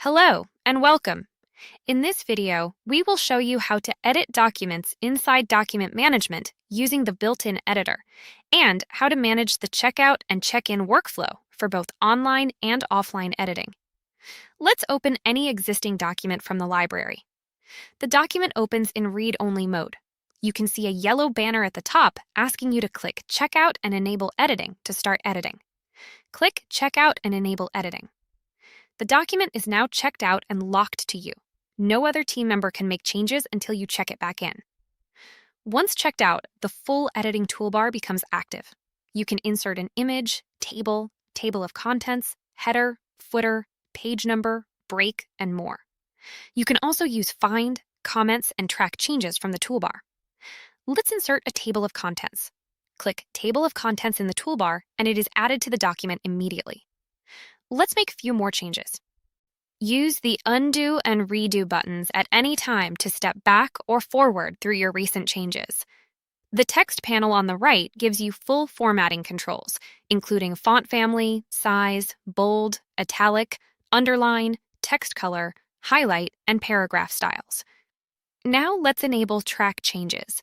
Hello and welcome. In this video, we will show you how to edit documents inside document management using the built-in editor, and how to manage the checkout and check-in workflow for both online and offline editing. Let's open any existing document from the library. The document opens in read-only mode. You can see a yellow banner at the top asking you to click Checkout and Enable Editing to start editing. Click Checkout and Enable Editing. The document is now checked out and locked to you. No other team member can make changes until you check it back in. Once checked out, the full editing toolbar becomes active. You can insert an image, table of contents, header, footer, page number, break, and more. You can also use Find, Comments, and track changes from the toolbar. Let's insert a table of contents. Click Table of Contents in the toolbar, and it is added to the document immediately. Let's make a few more changes. Use the Undo and Redo buttons at any time to step back or forward through your recent changes. The text panel on the right gives you full formatting controls, including font family, size, bold, italic, underline, text color, highlight, and paragraph styles. Now let's enable Track Changes.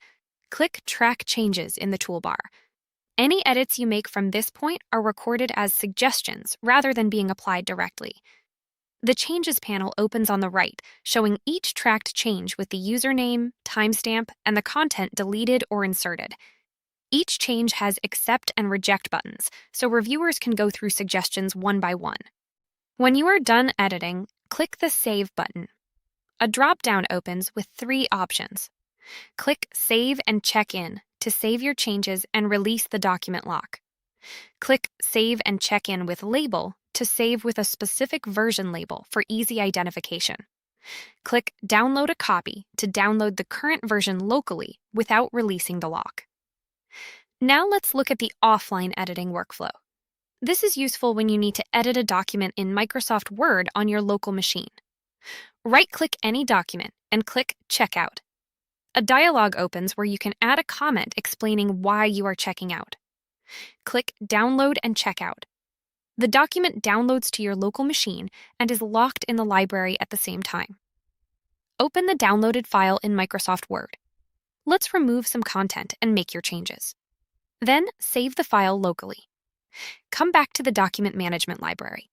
Click Track Changes in the toolbar. Any edits you make from this point are recorded as suggestions rather than being applied directly. The Changes panel opens on the right, showing each tracked change with the username, timestamp, and the content deleted or inserted. Each change has Accept and Reject buttons, so reviewers can go through suggestions one by one. When you are done editing, click the Save button. A drop-down opens with 3 options. Click Save and Check In to save your changes and release the document lock. Click Save and Check In with Label to save with a specific version label for easy identification. Click Download a Copy to download the current version locally without releasing the lock. Now let's look at the offline editing workflow. This is useful when you need to edit a document in Microsoft Word on your local machine. Right-click any document and click Checkout. A dialog opens where you can add a comment explaining why you are checking out. Click Download and Checkout. The document downloads to your local machine and is locked in the library at the same time. Open the downloaded file in Microsoft Word. Let's remove some content and make your changes. Then save the file locally. Come back to the document management library.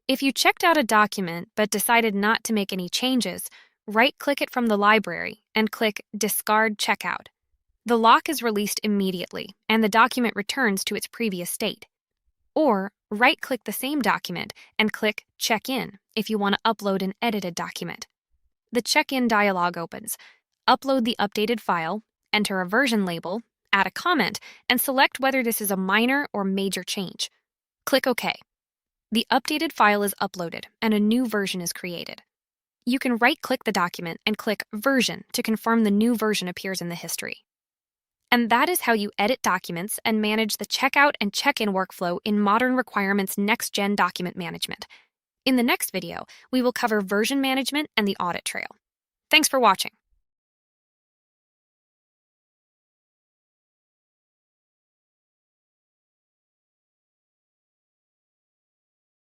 If you checked out a document but decided not to make any changes, right-click it from the library and click Discard Checkout. The lock is released immediately, and the document returns to its previous state. Or right-click the same document and click Check In if you want to upload an edited document. The Check-in dialog opens. Upload the updated file, enter a version label, add a comment, and select whether this is a minor or major change. Click OK. The updated file is uploaded, and a new version is created. You can right-click the document and click Version to confirm the new version appears in the history. And that is how you edit documents and manage the checkout and check-in workflow in Modern Requirements Next-Gen Document Management. In the next video, we will cover version management and the audit trail. Thanks for watching.